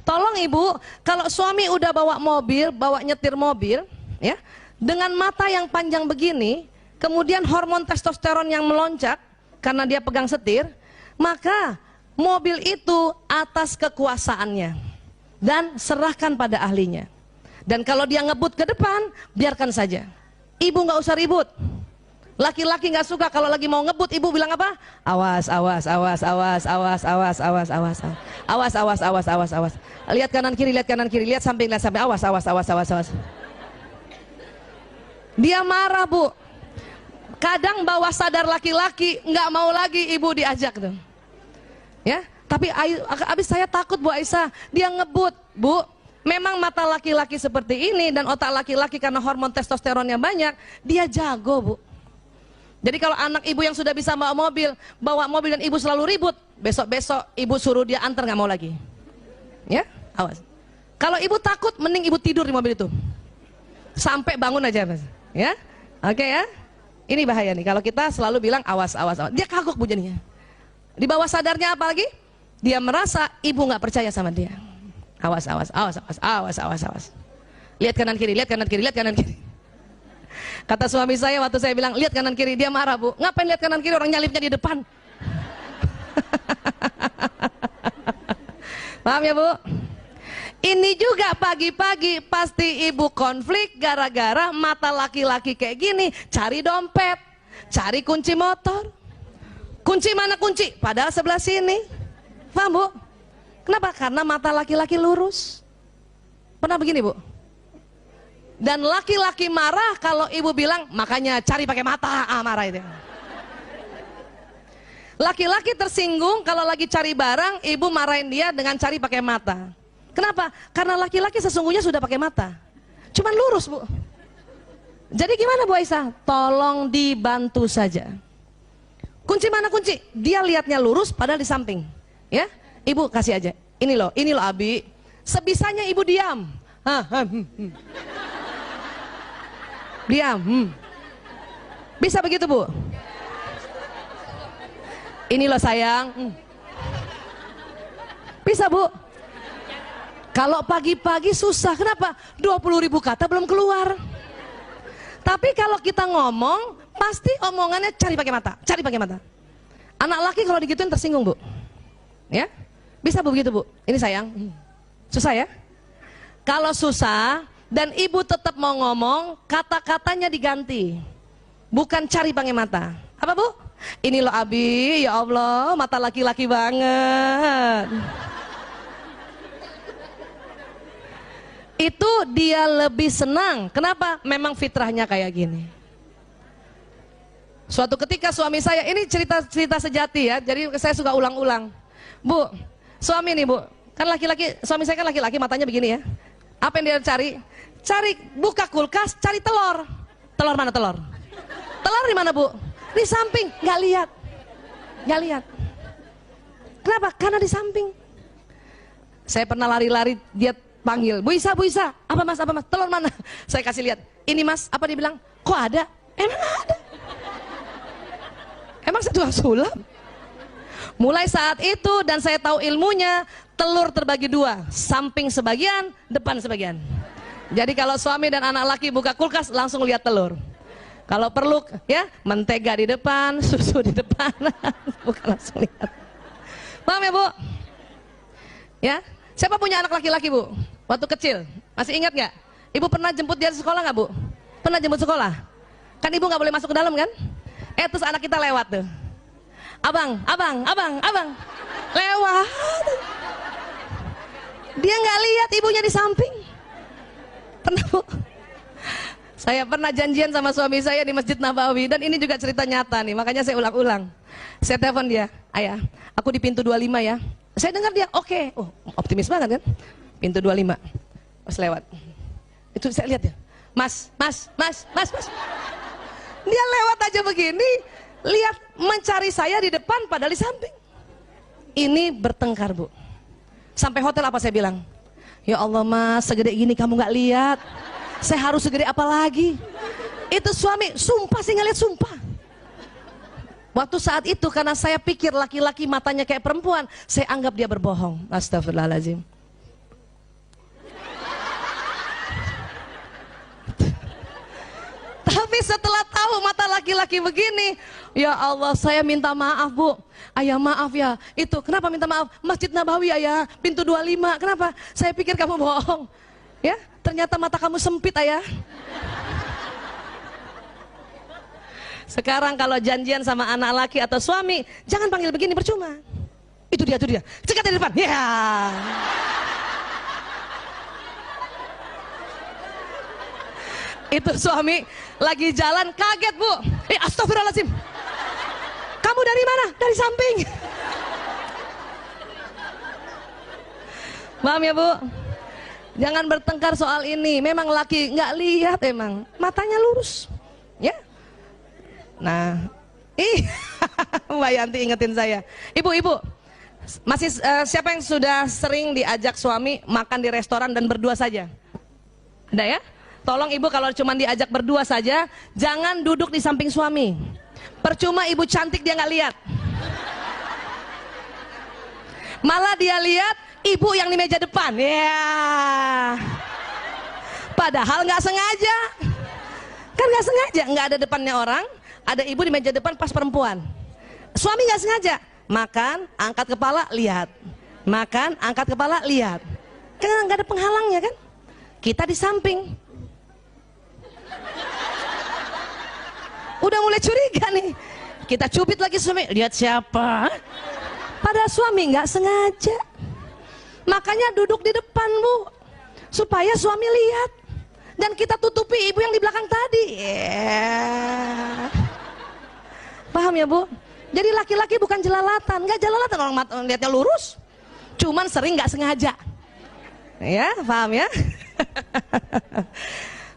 Tolong ibu, kalau suami udah bawa mobil, bawa nyetir mobil, ya, dengan mata yang panjang begini, kemudian hormon testosteron yang melonjak karena dia pegang setir, maka mobil itu atas kekuasaannya dan serahkan pada ahlinya. Dan kalau dia ngebut ke depan, biarkan saja. Ibu nggak usah ribut. Laki-laki nggak suka kalau lagi mau ngebut, ibu bilang apa? Awas, awas, awas, awas, awas, awas, awas, awas, awas, awas, awas, awas, awas. Lihat kanan kiri, lihat samping, awas, awas, awas, awas, awas. Dia marah, Bu. Kadang bawah sadar laki-laki nggak mau lagi ibu diajak tuh. Ya, tapi abis saya takut Bu Aisyah, dia ngebut, Bu. Memang mata laki-laki seperti ini dan otak laki-laki karena hormon testosteronnya banyak, dia jago, Bu. Jadi kalau anak ibu yang sudah bisa bawa mobil dan ibu selalu ribut, besok-besok ibu suruh dia antar nggak mau lagi. Ya, awas. Kalau ibu takut, mending ibu tidur di mobil itu. Sampai bangun aja, Mas. Ya, oke ya. Ini bahaya nih, kalau kita selalu bilang awas, awas, awas. Dia kagok Bu jadinya. Di bawah sadarnya apa lagi? Dia merasa ibu nggak percaya sama dia. Awas, awas, awas, awas, awas, awas, awas. Lihat kanan kiri, lihat kanan kiri, lihat kanan kiri. Kata suami saya waktu saya bilang lihat kanan kiri, dia marah, Bu. Ngapain lihat kanan kiri, orang nyalipnya di depan. Paham ya, Bu? Ini juga pagi-pagi pasti ibu konflik gara-gara mata laki-laki kayak gini, cari dompet, cari kunci motor. Kunci mana kunci? Padahal sebelah sini. Paham, Bu? Kenapa? Karena mata laki-laki lurus. Pernah begini, Bu? Dan laki-laki marah kalau ibu bilang, makanya cari pakai mata. Marah itu. Laki-laki tersinggung kalau lagi cari barang, ibu marahin dia dengan cari pakai mata. Kenapa? Karena laki-laki sesungguhnya sudah pakai mata. Cuman lurus, Bu. Jadi gimana, Bu Aisyah? Tolong dibantu saja. Kunci mana kunci? Dia lihatnya lurus padahal di samping. Ya? Ibu kasih aja. Ini loh Abi. Sebisanya ibu diam. Diam. Bisa begitu, Bu? Ini loh sayang. Bisa, Bu? Kalau pagi-pagi susah. Kenapa? 20.000 kata belum keluar. Tapi kalau kita ngomong, pasti omongannya cari pakai mata, cari pakai mata. Anak laki kalau digituin tersinggung, Bu. Ya? Bisa, Bu, begitu, Bu? Ini sayang. Susah ya? Kalau susah dan ibu tetap mau ngomong, kata-katanya diganti. Bukan cari pakai mata. Apa, Bu? Ini loh Abi, ya Allah, mata laki-laki banget. Itu dia lebih senang. Kenapa? Memang fitrahnya kayak gini. Suatu ketika suami saya, ini cerita sejati ya, jadi saya suka ulang-ulang. Bu, suami nih, Bu, kan laki-laki, suami saya kan laki-laki, matanya begini ya. Apa yang dia cari? Cari, buka kulkas, cari telur. Telur mana telur? Telur di mana, Bu? Di samping, nggak lihat. Nggak lihat. Kenapa? Karena di samping. Saya pernah lari-lari, dia panggil, Bu Isa, apa mas, telur mana? Saya kasih lihat, ini mas, apa dia bilang? Kok ada? Emang ada? Emang saya tukang sulap? Mulai saat itu dan saya tahu ilmunya, telur terbagi dua, samping sebagian, depan sebagian. Jadi kalau suami dan anak laki buka kulkas, langsung lihat telur. Kalau perlu ya, mentega di depan, susu di depan, bukan langsung lihat. Paham ya, Bu? Ya, siapa punya anak laki-laki, Bu? Waktu kecil, masih ingat nggak? Ibu pernah jemput dia di sekolah nggak, Bu? Pernah jemput sekolah? Kan ibu nggak boleh masuk ke dalam kan? Terus anak kita lewat tuh. Abang, lewat. Dia nggak lihat ibunya di samping. Pernah, Bu? Saya pernah janjian sama suami saya di Masjid Nabawi, dan ini juga cerita nyata nih, makanya saya ulang-ulang. Saya telepon dia, ayah, aku di pintu 25 ya. Saya dengar dia, oke. Oh, optimis banget kan? Pintu 25, pas lewat. Itu saya lihat ya, mas. Dia lewat aja begini, lihat mencari saya di depan padahal di samping. Ini bertengkar, Bu. Sampai hotel apa saya bilang? Ya Allah mas, segede gini kamu nggak lihat. Saya harus segede apa lagi? Itu suami, sumpah sih ngeliat, sumpah. Waktu saat itu karena saya pikir laki-laki matanya kayak perempuan, saya anggap dia berbohong. Astagfirullahaladzim. setelah tahu mata laki-laki begini, ya Allah, saya minta maaf Bu. Ayah maaf ya, itu kenapa minta maaf? Masjid Nabawi ayah, pintu 25, kenapa? Saya pikir kamu bohong. Ya, ternyata mata kamu sempit ayah. Sekarang kalau janjian sama anak laki atau suami, jangan panggil begini, percuma. Itu dia, cekat dari depan. Ya. Itu suami lagi jalan kaget Bu. Astagfirullahaladzim. Kamu dari mana? Dari samping. Paham ya Bu? Jangan bertengkar soal ini. Memang laki nggak lihat emang, matanya lurus. Ya. Nah, Mbak Yanti ingetin saya. Ibu, masih siapa yang sudah sering diajak suami makan di restoran dan berdua saja? Ada ya? Tolong ibu kalau cuma diajak berdua saja, jangan duduk di samping suami. Percuma ibu cantik dia nggak lihat. Malah dia lihat ibu yang di meja depan. Ya. Padahal nggak sengaja. Kan nggak sengaja, nggak ada depannya orang, ada ibu di meja depan pas perempuan. Suami nggak sengaja. Makan, angkat kepala, lihat. Makan, angkat kepala, lihat. Kan nggak ada penghalangnya kan? Kita di samping. Udah mulai curiga nih. Kita cubit lagi suami, lihat siapa? Padahal suami nggak sengaja. Makanya duduk di depan Bu, supaya suami lihat. Dan kita tutupi ibu yang di belakang tadi. Yeah. Paham ya Bu? Jadi laki-laki bukan jelalatan, nggak jelalatan orang lihatnya lurus. Cuman sering nggak sengaja. Ya, paham ya?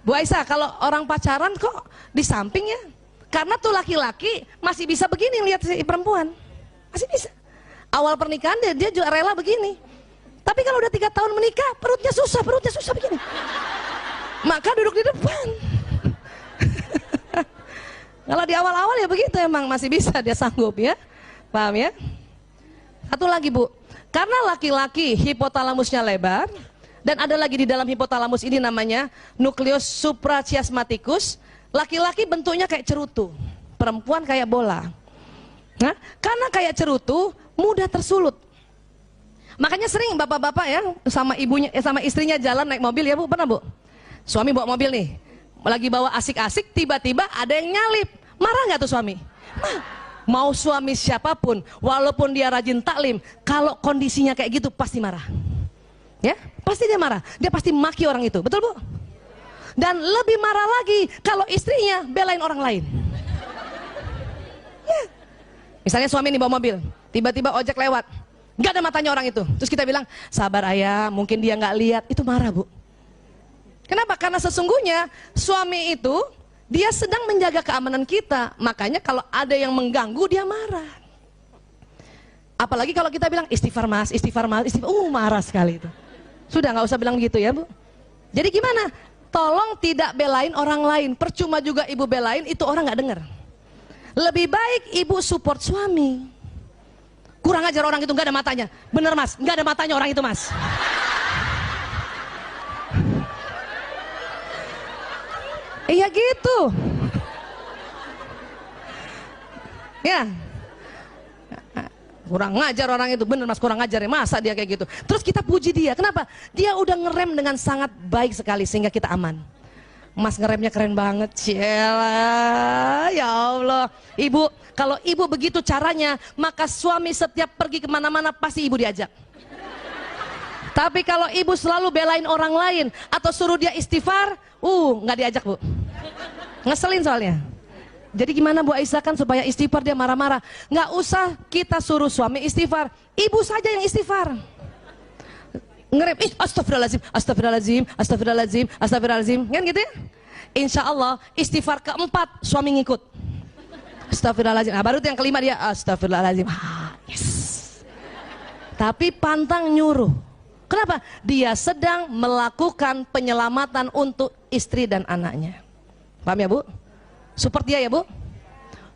Bu Aisyah, kalau orang pacaran kok di samping ya? Karena tuh laki-laki masih bisa begini lihat si perempuan, masih bisa. Awal pernikahan dia juga rela begini. Tapi kalau udah 3 tahun menikah, perutnya susah begini. Maka duduk di depan. Kalau di awal-awal ya begitu emang masih bisa dia sanggup ya, paham ya? Satu lagi Bu, karena laki-laki hipotalamusnya lebar dan ada lagi di dalam hipotalamus ini namanya nukleus suprachiasmaticus. Laki-laki bentuknya kayak cerutu, perempuan kayak bola. Nah, karena kayak cerutu mudah tersulut. Makanya sering bapak-bapak ya sama ibunya, sama istrinya jalan naik mobil ya Bu, pernah Bu? Suami bawa mobil nih, lagi bawa asik-asik, tiba-tiba ada yang nyalip. Marah nggak tuh suami? Mau suami siapapun, walaupun dia rajin taklim, kalau kondisinya kayak gitu pasti marah. Ya, pasti dia marah. Dia pasti maki orang itu, betul Bu? Dan lebih marah lagi kalau istrinya belain orang lain. Ya. Misalnya suami nih bawa mobil, tiba-tiba ojek lewat, nggak ada matanya orang itu. Terus kita bilang, sabar ayah, mungkin dia nggak lihat. Itu marah Bu. Kenapa? Karena sesungguhnya suami itu dia sedang menjaga keamanan kita. Makanya kalau ada yang mengganggu dia marah. Apalagi kalau kita bilang istighfar mas, istighfar mas, istighfar, marah sekali itu. Sudah nggak usah bilang gitu ya Bu. Jadi gimana? Tolong tidak belain orang lain. Percuma juga ibu belain, itu orang nggak dengar. Lebih baik ibu support suami. Kurang ajar orang itu, nggak ada matanya. Bener mas, nggak ada matanya orang itu mas. Iya gitu. Ya. Kurang ngajar orang itu, bener mas, kurang ngajar ya, masa dia kayak gitu. Terus kita puji dia, kenapa? Dia udah ngerem dengan sangat baik sekali sehingga kita aman. Mas ngeremnya keren banget, Ciela, ya Allah. Ibu, kalau ibu begitu caranya, maka suami setiap pergi kemana-mana pasti ibu diajak. Tapi kalau ibu selalu belain orang lain atau suruh dia istighfar, nggak diajak Bu. Ngeselin soalnya. Jadi gimana Bu Aisyah kan supaya istighfar dia marah-marah? Nggak usah kita suruh suami istighfar, ibu saja yang istighfar. Ngerem, astagfirullahaladzim, astagfirullahaladzim, astagfirullahaladzim, astagfirullahaladzim, kan gitu ya? Insya Allah istighfar keempat suami ngikut. Astagfirullahaladzim, nah baru yang kelima dia astagfirullahaladzim. Yes. Tapi pantang nyuruh. Kenapa? Dia sedang melakukan penyelamatan untuk istri dan anaknya. Paham ya Bu? Support dia ya Bu.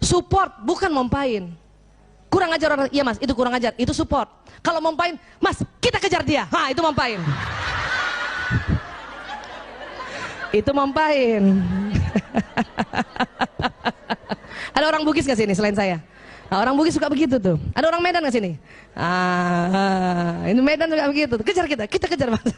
Support bukan mompain. Kurang ajar orang, iya mas, itu kurang ajar, itu support. Kalau mompain, mas kita kejar dia, itu mompain. Itu mompain. Ada orang Bugis nggak sini selain saya? Nah, orang Bugis suka begitu tuh. Ada orang Medan nggak sini? Ini Medan juga begitu. Kejar kita kejar Mas.